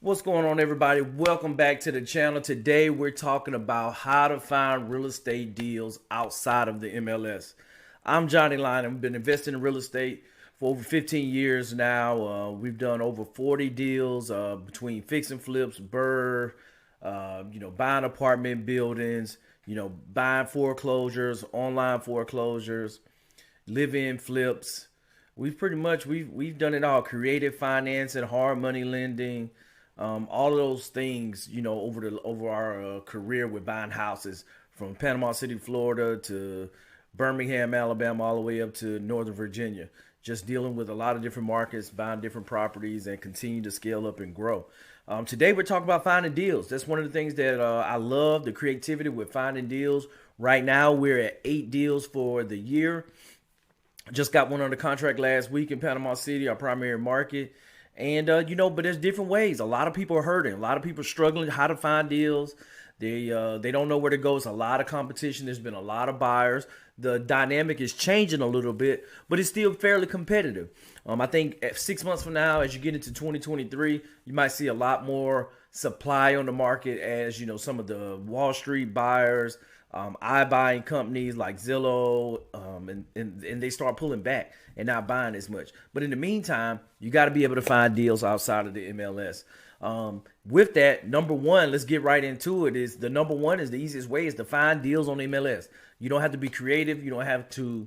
What's going on, everybody? Welcome back to the channel. Today we're talking about how to find real estate deals outside of the MLS. I'm Johnny Lynum. I've been investing in real estate for over 15 years now. We've done over 40 deals between fix and flips, BRRRR, buying apartment buildings, buying foreclosures, online foreclosures, live-in flips. We've done it all. Creative financing, hard money lending, all of those things, over our career with buying houses from Panama City, Florida to Birmingham, Alabama, all the way up to Northern Virginia. Just dealing with a lot of different markets, buying different properties, and continue to scale up and grow. Today we're talking about finding deals. That's one of the things that I love, the creativity with finding deals. Right now we're at 8 deals for the year. Just got one under contract last week in Panama City, our primary market. And, but there's different ways. A lot of people are hurting. A lot of people are struggling how to find deals. They don't know where to go. It's a lot of competition. There's been a lot of buyers. The dynamic is changing a little bit, but it's still fairly competitive. I think 6 months from now, as you get into 2023, you might see a lot more supply on the market as, some of the Wall Street buyers, iBuying companies like Zillow, and they start pulling back and not buying as much. But in the meantime, you got to be able to find deals outside of the MLS. With that, number one, let's get right into it. Is the number one is the easiest way is to find deals on the MLS. You don't have to be creative. You don't have to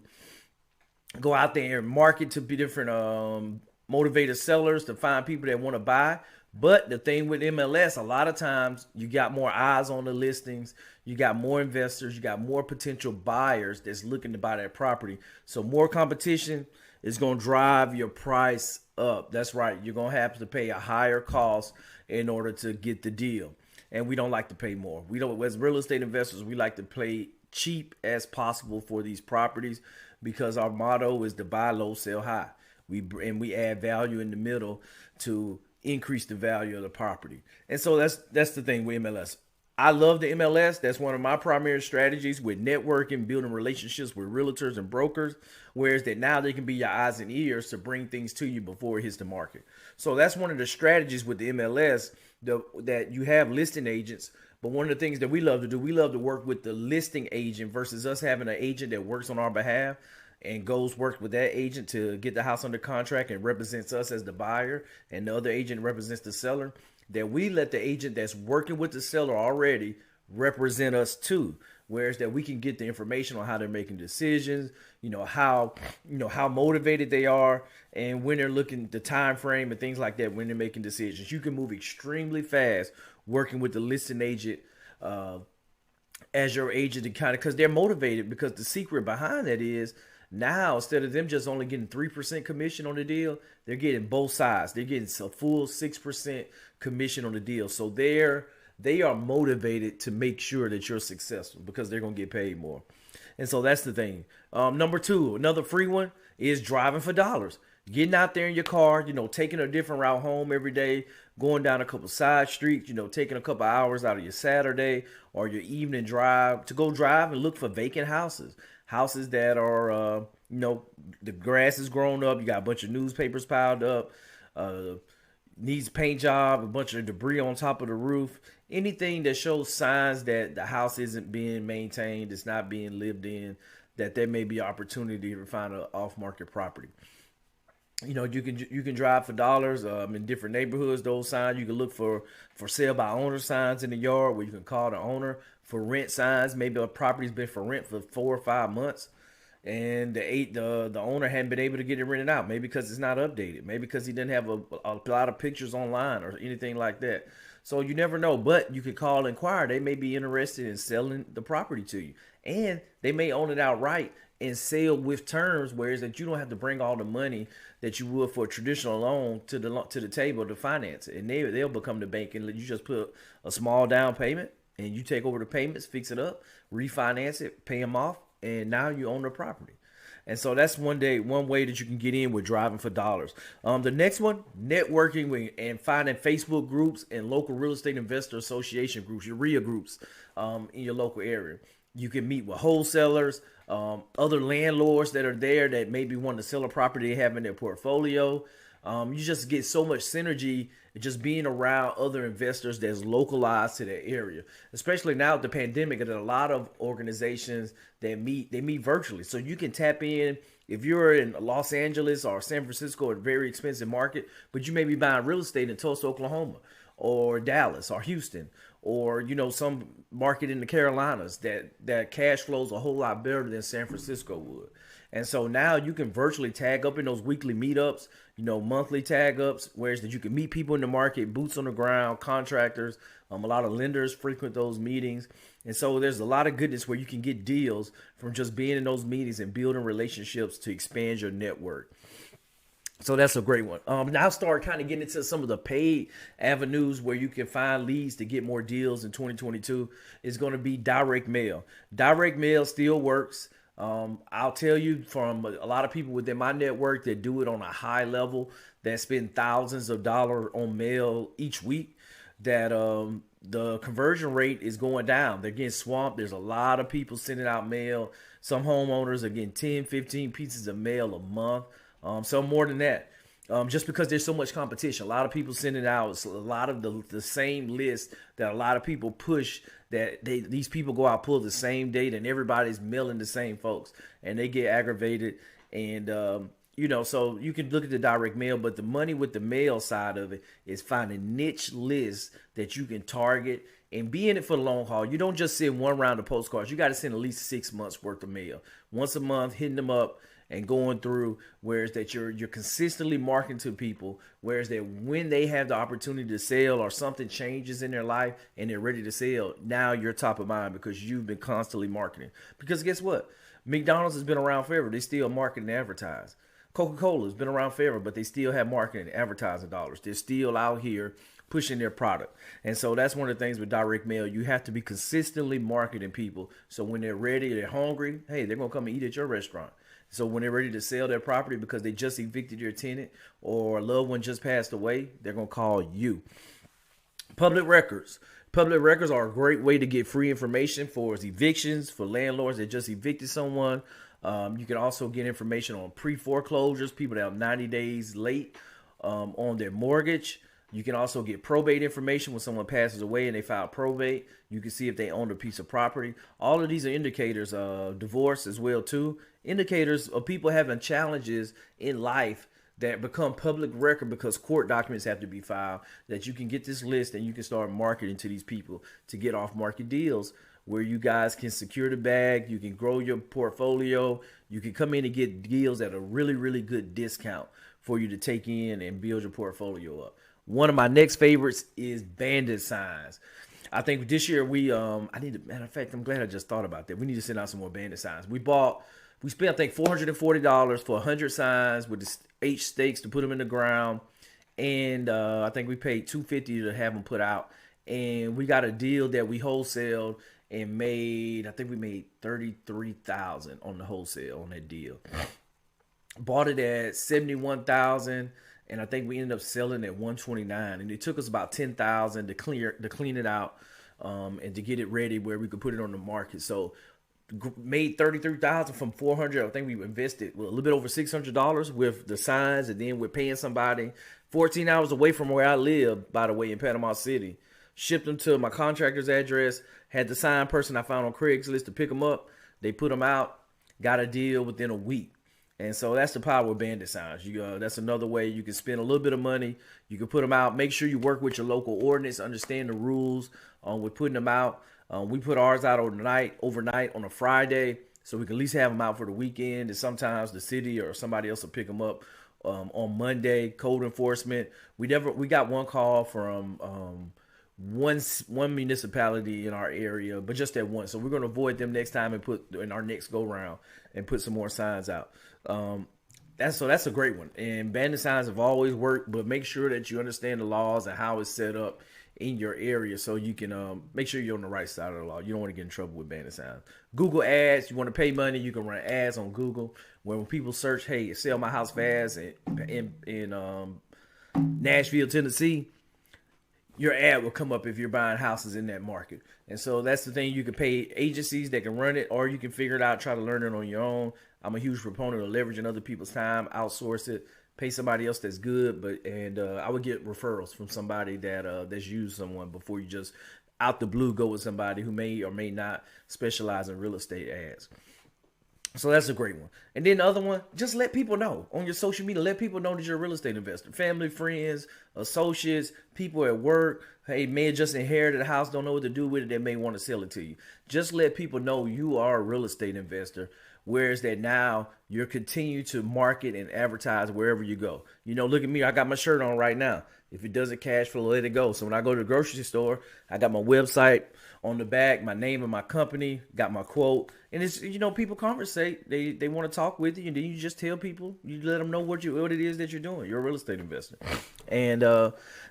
go out there and market to be different motivated sellers to find people that want to buy. But the thing with MLS, a lot of times you got more eyes on the listings, you got more investors, you got more potential buyers that's looking to buy that property. So more competition is going to drive your price up. That's right. You're going to have to pay a higher cost in order to get the deal. And we don't like to pay more. We don't, as real estate investors, we like to play cheap as possible for these properties because our motto is to buy low, sell high. We add value in the middle to increase the value of the property. And so that's the thing with MLS. I love the MLS. That's one of my primary strategies with networking, building relationships with realtors and brokers, whereas that now they can be your eyes and ears to bring things to you before it hits the market. So that's one of the strategies with the MLS, that you have listing agents. But one of the things that we love to do, we love to work with the listing agent versus us having an agent that works on our behalf and goes work with that agent to get the house under contract and represents us as the buyer, and the other agent represents the seller. That we let the agent that's working with the seller already represent us too. Whereas that we can get the information on how they're making decisions, how motivated they are, and when they're looking, the time frame and things like that when they're making decisions. You can move extremely fast working with the listing agent as your agent, to kind of, because they're motivated, because the secret behind that is now, instead of them just only getting 3% commission on the deal, they're getting both sides. They're getting a full 6% commission on the deal. So they are motivated to make sure that you're successful because they're going to get paid more. And so that's the thing. Number two, another free one is driving for dollars. Getting out there in your car, taking a different route home every day, going down a couple side streets, taking a couple hours out of your Saturday or your evening drive to go drive and look for vacant houses. Houses that are, the grass is grown up. You got a bunch of newspapers piled up, needs a paint job, a bunch of debris on top of the roof. Anything that shows signs that the house isn't being maintained, it's not being lived in, that there may be opportunity to find an off-market property. You can drive for dollars in different neighborhoods. Those signs you can look for sale by owner signs in the yard, where you can call the owner. For rent signs, maybe a property's been for rent for 4 or 5 months, and the owner hadn't been able to get it rented out. Maybe because it's not updated. Maybe because he didn't have a lot of pictures online or anything like that. So you never know. But you can call and inquire. They may be interested in selling the property to you, and they may own it outright and sell with terms, whereas that you don't have to bring all the money that you would for a traditional loan to the table to finance it, and they'll become the bank, and you just put a small down payment, and you take over the payments, fix it up, refinance it, pay them off, and now you own the property. And so that's one way that you can get in with driving for dollars. The next one, networking and finding Facebook groups and local real estate investor association groups, your RIA groups, in your local area. You can meet with wholesalers, other landlords that are there that maybe want to sell a property they have in their portfolio. You just get so much synergy just being around other investors that's localized to that area. Especially now with the pandemic, and a lot of organizations that they meet virtually. So you can tap in if you're in Los Angeles or San Francisco, a very expensive market, but you may be buying real estate in Tulsa, Oklahoma, or Dallas or Houston, or some market in the Carolinas that cash flows a whole lot better than San Francisco would. And so now you can virtually tag up in those weekly meetups, monthly tag ups, whereas that you can meet people in the market, boots on the ground, contractors. A lot of lenders frequent those meetings. And so there's a lot of goodness where you can get deals from just being in those meetings and building relationships to expand your network. So that's a great one. Now start kind of getting into some of the paid avenues where you can find leads to get more deals in 2022. Is going to be direct mail. Direct mail still works. I'll tell you from a lot of people within my network that do it on a high level, that spend thousands of dollars on mail each week, that the conversion rate is going down. They're getting swamped. There's a lot of people sending out mail. Some homeowners are getting 10, 15 pieces of mail a month. Some more than that. Just because there's so much competition. A lot of people sending out a lot of the same list that a lot of people push, that these people go out, pull the same date, and everybody's mailing the same folks, and they get aggravated. And so you can look at the direct mail, but the money with the mail side of it is finding niche lists that you can target and be in it for the long haul. You don't just send one round of postcards. You got to send at least 6 months worth of mail, once a month, hitting them up and going through, whereas that you're consistently marketing to people, whereas that when they have the opportunity to sell or something changes in their life and they're ready to sell, now you're top of mind because you've been constantly marketing. Because guess what? McDonald's has been around forever. They still market and advertise. Coca-Cola has been around forever, but they still have marketing and advertising dollars. They're still out here pushing their product. And so that's one of the things with direct mail. You have to be consistently marketing people. So when they're ready, they're hungry, hey, they're going to come and eat at your restaurant. So when they're ready to sell their property because they just evicted your tenant or a loved one just passed away, they're going to call you. Public records. Public records are a great way to get free information for evictions, for landlords that just evicted someone. You can also get information on pre-foreclosures, people that are 90 days late on their mortgage. You can also get probate information when someone passes away and they file probate. You can see if they own a piece of property. All of these are indicators of divorce as well too. Indicators of people having challenges in life that become public record because court documents have to be filed, that you can get this list and you can start marketing to these people to get off market deals where you guys can secure the bag, you can grow your portfolio, you can come in and get deals at a really, really good discount for you to take in and build your portfolio up. One of my next favorites is Bandit Signs. I think this year matter of fact, I'm glad I just thought about that. We need to send out some more Bandit Signs. We spent, I think, $440 for 100 signs with the H stakes to put them in the ground. And I think we paid $250 to have them put out. And we got a deal that we wholesaled and I think we made $33,000 on the wholesale on that deal. Bought it at $71,000. And I think we ended up selling at $129, and it took us about $10,000 to clean it out, and to get it ready where we could put it on the market. So made $33,000 from $400. I think we invested a little bit over $600 with the signs, and then we're paying somebody 14 hours away from where I live, by the way, in Panama City. Shipped them to my contractor's address. Had the sign person I found on Craigslist to pick them up. They put them out. Got a deal within a week. And so that's the power of Bandit Signs. That's another way you can spend a little bit of money. You can put them out. Make sure you work with your local ordinance, understand the rules with putting them out. We put ours out overnight on a Friday, so we can at least have them out for the weekend. And sometimes the city or somebody else will pick them up on Monday. Code enforcement. We got one call from one municipality in our area, but just that one. So we're going to avoid them next time and put in our next go round and put some more signs out. That's a great one. And Bandit Signs have always worked, but make sure that you understand the laws and how it's set up in your area so you can make sure you're on the right side of the law. You don't want to get in trouble with Bandit Signs. Google ads. You want to pay money, you can run ads on Google where when people search, hey, sell my house fast in Nashville, Tennessee, your ad will come up if you're buying houses in that market. And so that's the thing. You can pay agencies that can run it, or you can figure it out, try to learn it on your own. I'm a huge proponent of leveraging other people's time, outsource it, pay somebody else that's good. And I would get referrals from somebody that's used someone before you just out the blue go with somebody who may or may not specialize in real estate ads. So that's a great one. And then the other one, just let people know on your social media. Let people know that you're a real estate investor. Family, friends, associates, people at work. Hey, may have just inherited a house, don't know what to do with it. They may want to sell it to you. Just let people know you are a real estate investor. Whereas that now you're continuing to market and advertise wherever you go. You know, look at me. I got my shirt on right now. If it doesn't cash flow, let it go. So when I go to the grocery store, I got my website on the back, my name of my company, got my quote. And it's, you know, people conversate. They want to talk with you. And then you just tell people, you let them know what it is that you're doing. You're a real estate investor. And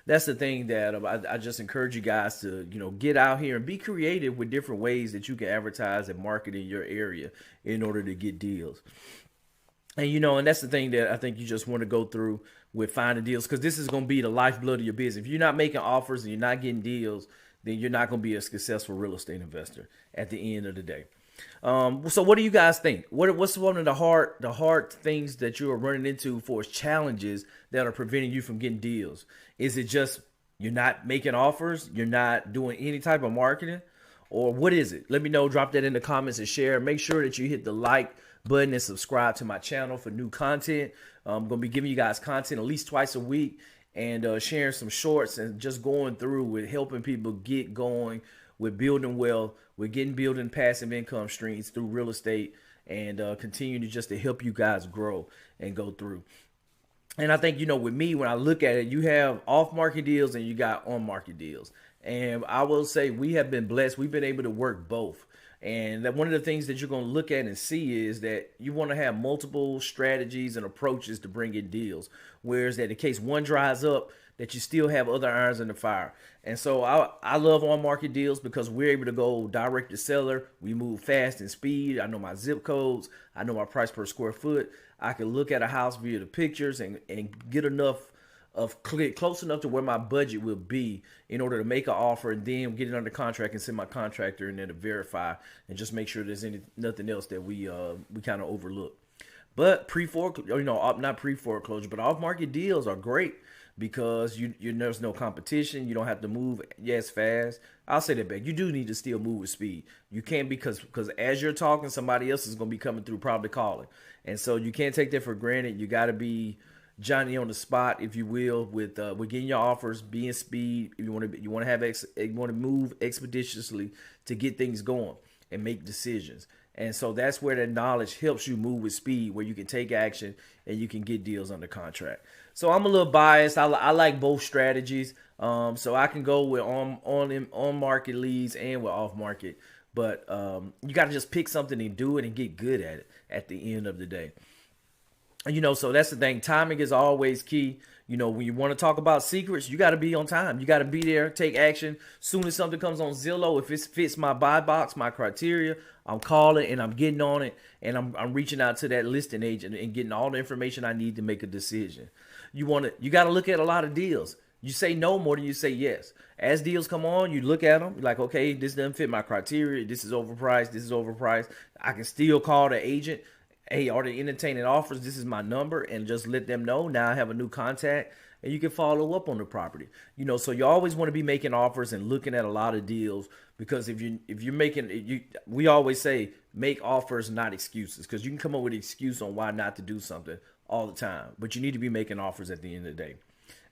that's the thing that I just encourage you guys to, you know, get out here and be creative with different ways that you can advertise and market in your area in order to get deals. And, you know, and that's the thing that I think you just want to go through with finding deals, because this is going to be the lifeblood of your business. If you're not making offers and you're not getting deals, then you're not going to be a successful real estate investor at the end of the day. So what do you guys think? What's one of the hard things that you are running into for challenges that are preventing you from getting deals? Is it just you're not making offers? You're not doing any type of marketing? Or what is it? Let me know. Drop that in the comments and share. Make sure that you hit the like button and subscribe to my channel for new content. I'm going to be giving you guys content at least twice a week, and sharing some shorts and just going through with helping people get going with building wealth, with building passive income streams through real estate, and continue to help you guys grow and go through. And I think, you know, with me, when I look at it, you have off-market deals and you got on-market deals. And I will say we have been blessed. We've been able to work both. And that one of the things that you're going to look at and see is that you want to have multiple strategies and approaches to bring in deals. Whereas that in case one dries up, that you still have other irons in the fire. And so I love on-market deals because we're able to go direct to seller. We move fast and speed. I know my zip codes. I know my price per square foot. I can look at a house via the pictures and get enough of close enough to where my budget will be in order to make an offer, and then get it under contract and send my contractor in there to verify and just make sure there's nothing else that we kind of overlook. But pre-foreclosure, you know, not pre-foreclosure, but off-market deals are great because there's no competition. You don't have to move as fast. I'll say that back. You do need to still move with speed. You can't, because as you're talking, somebody else is going to be coming through, probably calling. And so you can't take that for granted. You got to be Johnny on the spot, if you will, with getting your offers, being speed. You want to move expeditiously to get things going and make decisions. And so that's where that knowledge helps you move with speed, where you can take action and you can get deals under contract. So I'm a little biased. I like both strategies. So I can go with on market leads and with off market. But you got to just pick something and do it and get good at it at the end of the day. You know, so that's the thing. Timing is always key. You know, when you want to talk about secrets, you got to be on time. You got to be there, take action. Soon as something comes on Zillow, if it fits my buy box, my criteria, I'm calling and I'm getting on it, and I'm reaching out to that listing agent and getting all the information I need to make a decision. You got to look at a lot of deals. You say no more than you say yes. As deals come on, you look at them, you're like, okay, this doesn't fit my criteria. This is overpriced. This is overpriced. I can still call the agent. Hey, are they entertaining offers? This is my number, and just let them know. Now I have a new contact, and you can follow up on the property. You know, so you always want to be making offers and looking at a lot of deals, because if you're making, we always say make offers, not excuses, because you can come up with an excuse on why not to do something all the time, but you need to be making offers at the end of the day.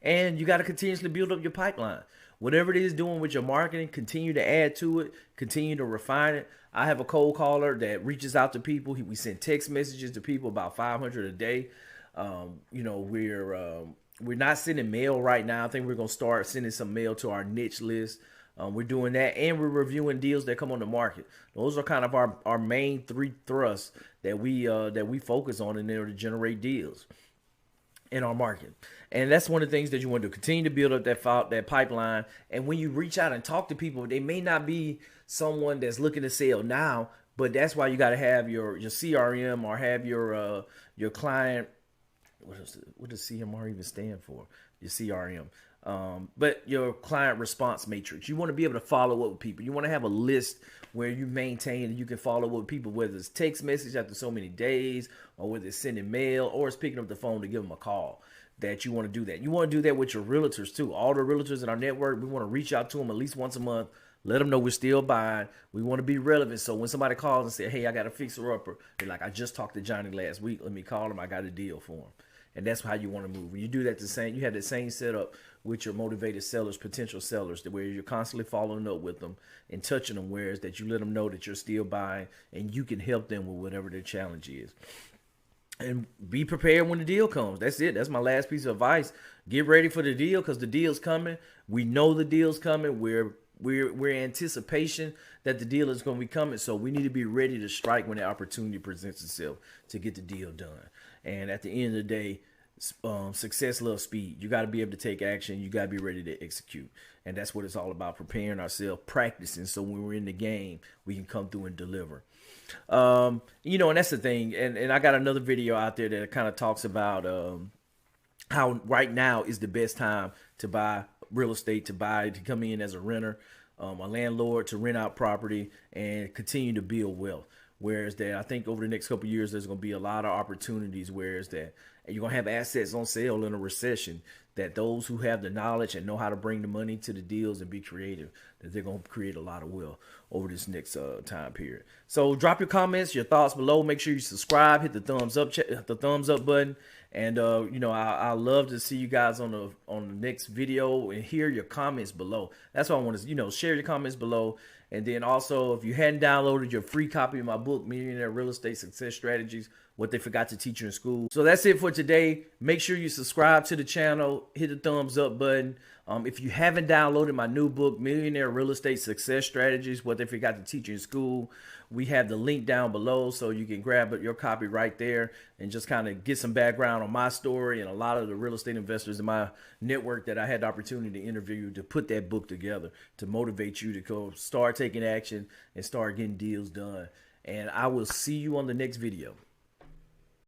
And you got to continuously build up your pipeline. Whatever it is doing with your marketing, continue to add to it, continue to refine it. I have a cold caller that reaches out to people. We send text messages to people, about 500 a day. You know, we're not sending mail right now. I think we're going to start sending some mail to our niche list. We're doing that, and we're reviewing deals that come on the market. Those are kind of our main three thrusts that we focus on in order to generate deals in our market. And that's one of the things that you want to do. Continue to build up that pipeline. And when you reach out and talk to people, they may not be someone that's looking to sell now, but that's why you got to have your CRM, or have your client what does CMR even stand for? Your CRM. But your client response matrix. You want to be able to follow up with people. You want to have a list where you maintain and you can follow up with people, whether it's text message after so many days, or whether it's sending mail, or it's picking up the phone to give them a call. That you want to do that. You want to do that with your realtors too. All the realtors in our network, we want to reach out to them at least once a month. Let them know we're still buying. We want to be relevant. So when somebody calls and say, hey, I got a fixer-upper, they're like, I just talked to Johnny last week. Let me call him. I got a deal for him. And that's how you want to move. When you do that you have the same setup with your motivated sellers, potential sellers, where you're constantly following up with them and touching them, whereas that you let them know that you're still buying and you can help them with whatever their challenge is. And be prepared when the deal comes. That's it. That's my last piece of advice. Get ready for the deal, because the deal's coming. We know the deal's coming. We're in anticipation that the deal is going to be coming. So we need to be ready to strike when the opportunity presents itself to get the deal done. And at the end of the day, success loves speed. You got to be able to take action. You got to be ready to execute. And that's what it's all about, preparing ourselves, practicing, so when we're in the game, we can come through and deliver. And that's the thing. And I got another video out there that kind of talks about how right now is the best time to buy real estate, to come in as a renter, a landlord, to rent out property and continue to build wealth. Whereas that I think over the next couple of years, there's going to be a lot of opportunities, whereas that you're going to have assets on sale in a recession, that those who have the knowledge and know how to bring the money to the deals and be creative, that they're going to create a lot of wealth over this next time period. So drop your comments, your thoughts below. Make sure you subscribe, hit the thumbs up button. And, I love to see you guys on the next video and hear your comments below. That's what I want to, share your comments below. And then also, if you hadn't downloaded your free copy of my book, Millionaire Real Estate Success Strategies, What They Forgot to Teach You in School. So that's it for today. Make sure you subscribe to the channel, hit the thumbs up button. If you haven't downloaded my new book, Millionaire Real Estate Success Strategies, What They Forgot to Teach You in School, we have the link down below so you can grab your copy right there and just kind of get some background on my story and a lot of the real estate investors in my network that I had the opportunity to interview to put that book together to motivate you to go start taking action and start getting deals done. And I will see you on the next video.